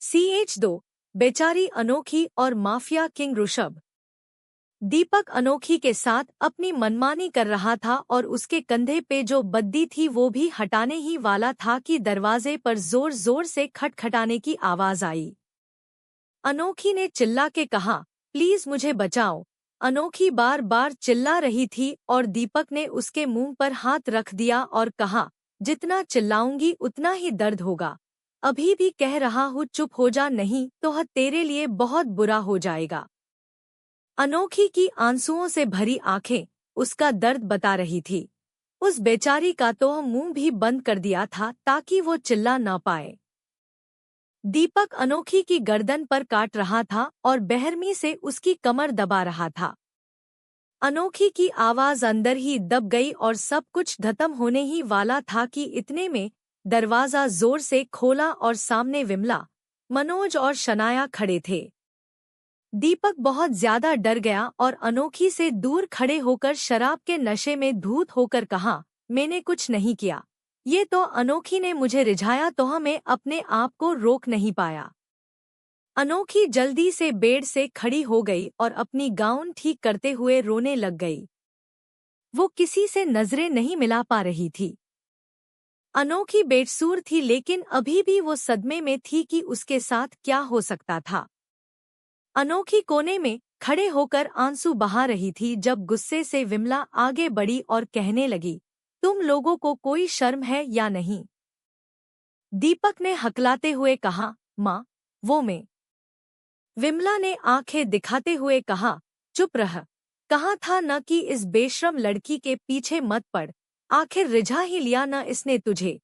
CH2 बेचारी अनोखी और माफिया किंग ऋषभ। दीपक अनोखी के साथ अपनी मनमानी कर रहा था और उसके कंधे पे जो बद्दी थी वो भी हटाने ही वाला था कि दरवाजे पर जोर जोर से खटखटाने की आवाज आई। अनोखी ने चिल्ला के कहा, प्लीज मुझे बचाओ। अनोखी बार बार चिल्ला रही थी और दीपक ने उसके मुंह पर हाथ रख दिया और कहा, जितना चिल्लाऊंगी उतना ही दर्द होगा। अभी भी कह रहा हूँ चुप हो जा, नहीं तो तेरे लिए बहुत बुरा हो जाएगा। अनोखी की आंसुओं से भरी आंखें उसका दर्द बता रही थी। उस बेचारी का तो मुंह भी बंद कर दिया था ताकि वो चिल्ला न पाए। दीपक अनोखी की गर्दन पर काट रहा था और बेरहमी से उसकी कमर दबा रहा था। अनोखी की आवाज अंदर ही दब गई और सब कुछ खत्म होने ही वाला था कि इतने में दरवाजा जोर से खोला और सामने विमला, मनोज और शनाया खड़े थे। दीपक बहुत ज्यादा डर गया और अनोखी से दूर खड़े होकर शराब के नशे में धूत होकर कहा, मैंने कुछ नहीं किया। ये तो अनोखी ने मुझे रिझाया तो मैं अपने आप को रोक नहीं पाया। अनोखी जल्दी से बेड से खड़ी हो गई और अपनी गाउन ठीक करते हुए रोने लग गई। वो किसी से नजरें नहीं मिला पा रही थी। अनोखी बेकसूर थी लेकिन अभी भी वो सदमे में थी कि उसके साथ क्या हो सकता था। अनोखी कोने में खड़े होकर आंसू बहा रही थी जब गुस्से से विमला आगे बढ़ी और कहने लगी, तुम लोगों को कोई शर्म है या नहीं? दीपक ने हकलाते हुए कहा, माँ, वो मैं। विमला ने आंखें दिखाते हुए कहा, चुप रह। कहा था न कि इस बेशरम लड़की के पीछे मत पड़। आखिर रिझा ही लिया न इसने तुझे।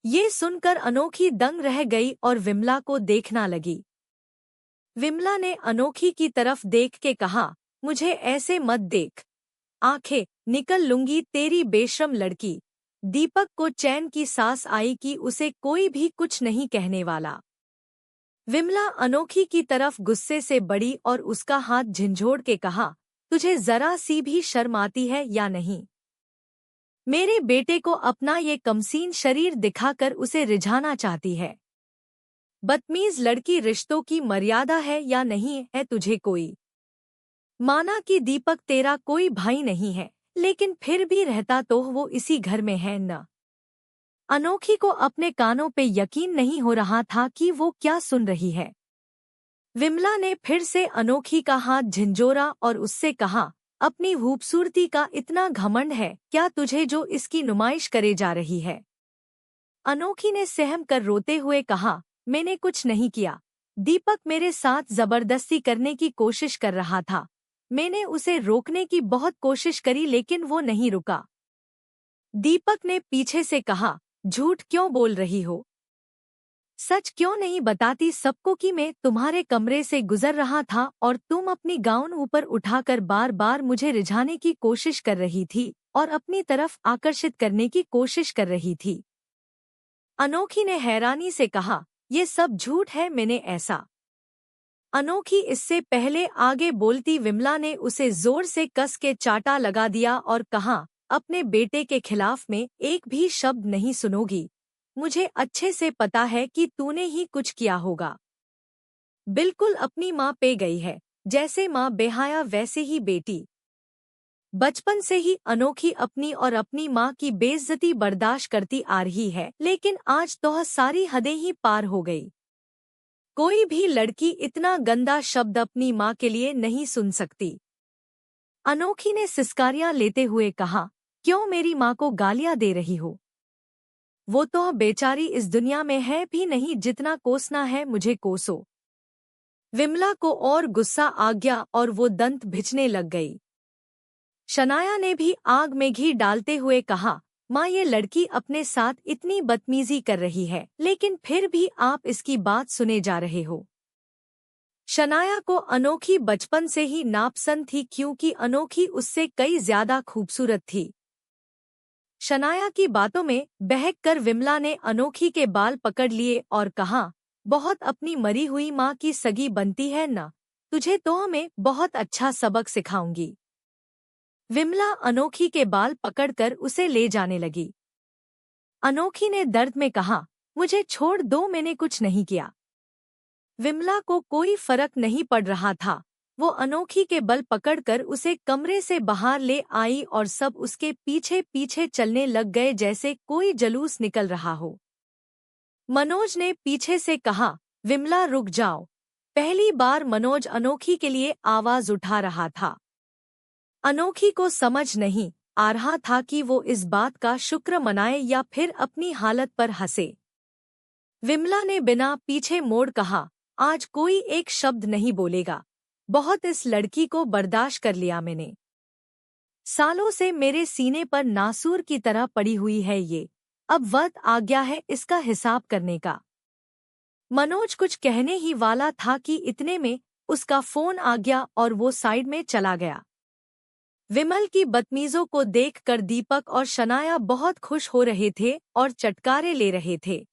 ये सुनकर अनोखी दंग रह गई और विमला को देखना लगी। विमला ने अनोखी की तरफ देख के कहा, मुझे ऐसे मत देख। आंखें निकल लूंगी तेरी बेशरम लड़की। दीपक को चैन की सांस आई कि उसे कोई भी कुछ नहीं कहने वाला। विमला अनोखी की तरफ गुस्से से बढ़ी और उसका हाथ झिंझोड़ के कहा, तुझे जरा सी भी शर्म आती है या नहीं? मेरे बेटे को अपना ये कमसीन शरीर दिखाकर उसे रिझाना चाहती है। बदतमीज लड़की, रिश्तों की मर्यादा है या नहीं है तुझे कोई? माना कि दीपक तेरा कोई भाई नहीं है, लेकिन फिर भी रहता तो वो इसी घर में है न? अनोखी को अपने कानों पे यकीन नहीं हो रहा था कि वो क्या सुन रही है। विमला ने फिर से अनोखी का हाथ झिंझोरा और उससे कहा, अपनी खूबसूरती का इतना घमंड है क्या तुझे जो इसकी नुमाइश करे जा रही है? अनोखी ने सहम कर रोते हुए कहा, मैंने कुछ नहीं किया। दीपक मेरे साथ जबरदस्ती करने की कोशिश कर रहा था। मैंने उसे रोकने की बहुत कोशिश करी लेकिन वो नहीं रुका। दीपक ने पीछे से कहा, झूठ क्यों बोल रही हो? सच क्यों नहीं बताती सबको कि मैं तुम्हारे कमरे से गुजर रहा था और तुम अपनी गाउन ऊपर उठाकर बार बार मुझे रिझाने की कोशिश कर रही थी और अपनी तरफ आकर्षित करने की कोशिश कर रही थी। अनोखी ने हैरानी से कहा, ये सब झूठ है, मैंने ऐसा। अनोखी इससे पहले आगे बोलती विमला ने उसे जोर से कस के चाटा लगा दिया और कहा, अपने बेटे के खिलाफ में एक भी शब्द नहीं सुनोगी। मुझे अच्छे से पता है कि तूने ही कुछ किया होगा। बिल्कुल अपनी माँ पे गई है। जैसे माँ बेहया वैसे ही बेटी। बचपन से ही अनोखी अपनी और अपनी माँ की बेइज्जती बर्दाश्त करती आ रही है, लेकिन आज तो सारी हदें ही पार हो गई। कोई भी लड़की इतना गंदा शब्द अपनी माँ के लिए नहीं सुन सकती। अनोखी ने सिसकारियां लेते हुए कहा, क्यों मेरी माँ को गालियां दे रही हो? वो तो बेचारी इस दुनिया में है भी नहीं, जितना कोसना है मुझे कोसो। विमला को और गुस्सा आ गया और वो दंत भिजने लग गई। शनाया ने भी आग में घी डालते हुए कहा, माँ, ये लड़की अपने साथ इतनी बदतमीजी कर रही है लेकिन फिर भी आप इसकी बात सुने जा रहे हो। शनाया को अनोखी बचपन से ही नापसंद थी क्योंकि अनोखी उससे कई ज्यादा खूबसूरत थी। शनाया की बातों में बहक कर विमला ने अनोखी के बाल पकड़ लिए और कहा, बहुत अपनी मरी हुई माँ की सगी बनती है न? तुझे तो मैं बहुत अच्छा सबक सिखाऊंगी। विमला अनोखी के बाल पकड़कर उसे ले जाने लगी। अनोखी ने दर्द में कहा, मुझे छोड़ दो, मैंने कुछ नहीं किया। विमला को कोई फर्क नहीं पड़ रहा था। वो अनोखी के बल पकड़कर उसे कमरे से बाहर ले आई और सब उसके पीछे पीछे चलने लग गए जैसे कोई जलूस निकल रहा हो। मनोज ने पीछे से कहा, विमला रुक जाओ। पहली बार मनोज अनोखी के लिए आवाज उठा रहा था। अनोखी को समझ नहीं आ रहा था कि वो इस बात का शुक्र मनाए या फिर अपनी हालत पर हंसे। विमला ने बिना पीछे मोड़ कहा, आज कोई एक शब्द नहीं बोलेगा। बहुत इस लड़की को बर्दाश्त कर लिया मैंने। सालों से मेरे सीने पर नासूर की तरह पड़ी हुई है ये। अब वक्त आ गया है इसका हिसाब करने का। मनोज कुछ कहने ही वाला था कि इतने में उसका फोन आ गया और वो साइड में चला गया। विमल की बदतमीजों को देखकर दीपक और शनाया बहुत खुश हो रहे थे और चटकारे ले रहे थे।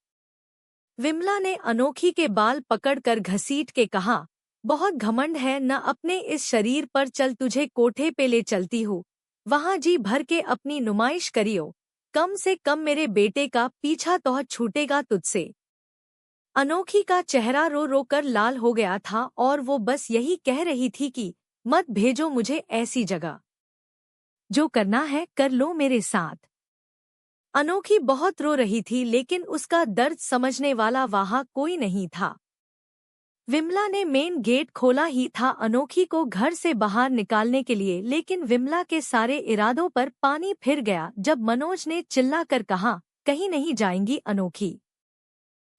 विमला ने अनोखी के बाल पकड़कर घसीट के कहा, बहुत घमंड है न अपने इस शरीर पर, चल तुझे कोठे पे ले चलती हूँ, वहाँ जी भर के अपनी नुमाइश करियो। कम से कम मेरे बेटे का पीछा तो छूटेगा तुझसे। अनोखी का चेहरा रो रो कर लाल हो गया था और वो बस यही कह रही थी कि मत भेजो मुझे ऐसी जगह। जो करना है कर लो मेरे साथ। अनोखी बहुत रो रही थी लेकिन उसका दर्द समझने वाला वहाँ कोई नहीं था। विमला ने मेन गेट खोला ही था अनोखी को घर से बाहर निकालने के लिए, लेकिन विमला के सारे इरादों पर पानी फिर गया जब मनोज ने चिल्लाकर कहा, कहीं नहीं जाएंगी अनोखी।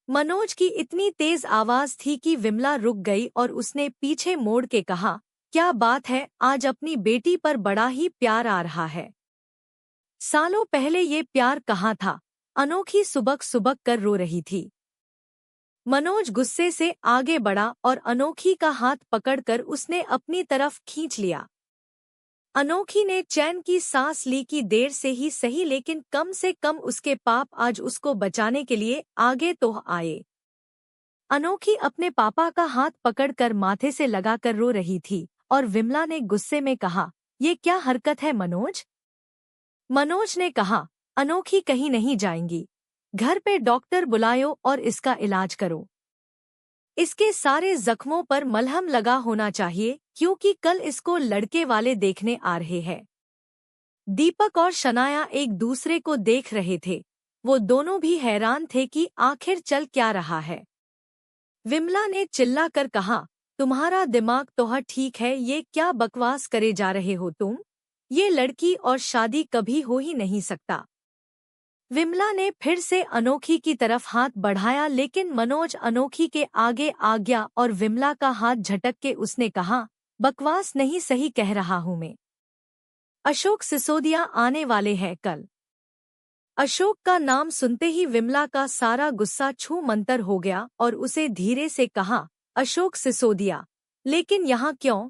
मनोज की इतनी तेज आवाज थी कि विमला रुक गई और उसने पीछे मोड़ के कहा, क्या बात है, आज अपनी बेटी पर बड़ा ही प्यार आ रहा है। सालों पहले ये प्यार कहाँ था। अनोखी सुबक सुबक कर रो रही थी। मनोज गुस्से से आगे बढ़ा और अनोखी का हाथ पकड़कर उसने अपनी तरफ खींच लिया। अनोखी ने चैन की सांस ली कि देर से ही सही लेकिन कम से कम उसके पाप आज उसको बचाने के लिए आगे तो आए। अनोखी अपने पापा का हाथ पकड़कर माथे से लगाकर रो रही थी और विमला ने गुस्से में कहा, ये क्या हरकत है मनोज। मनोज ने कहा, अनोखी कहीं नहीं जाएंगी, घर पे डॉक्टर बुलायो और इसका इलाज करो। इसके सारे जख्मों पर मलहम लगा होना चाहिए क्योंकि कल इसको लड़के वाले देखने आ रहे हैं। दीपक और शनाया एक दूसरे को देख रहे थे। वो दोनों भी हैरान थे कि आखिर चल क्या रहा है। विमला ने चिल्लाकर कहा, तुम्हारा दिमाग तो ठीक है, ये क्या बकवास करे जा रहे हो तुम। ये लड़की और शादी कभी हो ही नहीं सकता। विमला ने फिर से अनोखी की तरफ हाथ बढ़ाया लेकिन मनोज अनोखी के आगे आ गया और विमला का हाथ झटक के उसने कहा, बकवास नहीं सही कह रहा हूँ मैं। अशोक सिसोदिया आने वाले हैं कल। अशोक का नाम सुनते ही विमला का सारा गुस्सा छू मंतर हो गया और उसे धीरे से कहा, अशोक सिसोदिया, लेकिन यहाँ क्यों?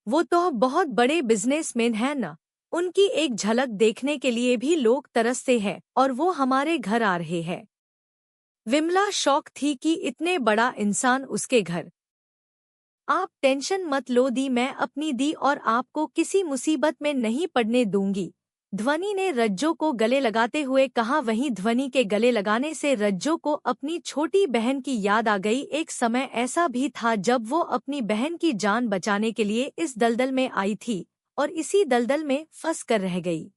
वो तो बहुत बड़े बिजनेसमैन हैं न। उनकी एक झलक देखने के लिए भी लोग तरसते हैं और वो हमारे घर आ रहे हैं। विमला शौक थी कि इतने बड़ा इंसान उसके घर। आप टेंशन मत लो दी, मैं अपनी दी और आपको किसी मुसीबत में नहीं पड़ने दूंगी, ध्वनि ने रज्जो को गले लगाते हुए कहा। वहीं ध्वनि के गले लगाने से रज्जो को अपनी छोटी बहन की याद आ गई। एक समय ऐसा भी था जब वो अपनी बहन की जान बचाने के लिए इस दलदल में आई थी और इसी दलदल में फंस कर रह गई।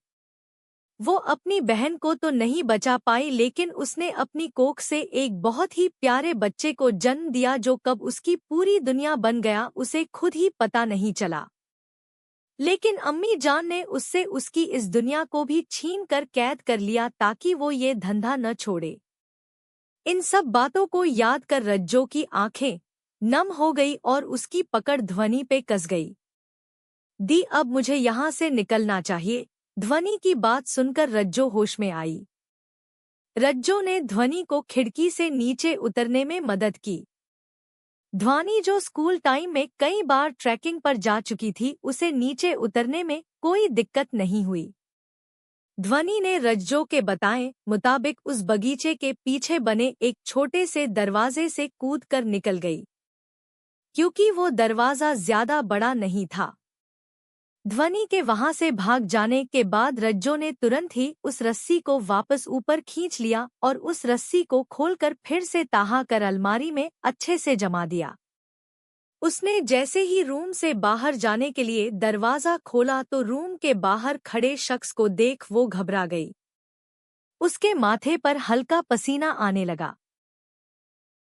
वो अपनी बहन को तो नहीं बचा पाई लेकिन उसने अपनी कोख से एक बहुत ही प्यारे बच्चे को जन्म दिया जो कब उसकी पूरी दुनिया बन गया उसे खुद ही पता नहीं चला। लेकिन अम्मी जान ने उससे उसकी इस दुनिया को भी छीन कर कैद कर लिया ताकि वो ये धंधा न छोड़े। इन सब बातों को याद कर रज्जो की आंखें नम हो गई और उसकी पकड़ ध्वनि पे कस गई। दी, अब मुझे यहाँ से निकलना चाहिए। ध्वनि की बात सुनकर रज्जो होश में आई। रज्जो ने ध्वनि को खिड़की से नीचे उतरने में मदद की। ध्वनि जो स्कूल टाइम में कई बार ट्रैकिंग पर जा चुकी थी, उसे नीचे उतरने में कोई दिक्कत नहीं हुई। ध्वनि ने रज्जो के बताए मुताबिक उस बगीचे के पीछे बने एक छोटे से दरवाजे से कूदकर निकल गई, क्योंकि वो दरवाजा ज्यादा बड़ा नहीं था। ध्वनि के वहां से भाग जाने के बाद रज्जो ने तुरंत ही उस रस्सी को वापस ऊपर खींच लिया और उस रस्सी को खोलकर फिर से ताहा कर अलमारी में अच्छे से जमा दिया। उसने जैसे ही रूम से बाहर जाने के लिए दरवाज़ा खोला तो रूम के बाहर खड़े शख्स को देख वो घबरा गई। उसके माथे पर हल्का पसीना आने लगा।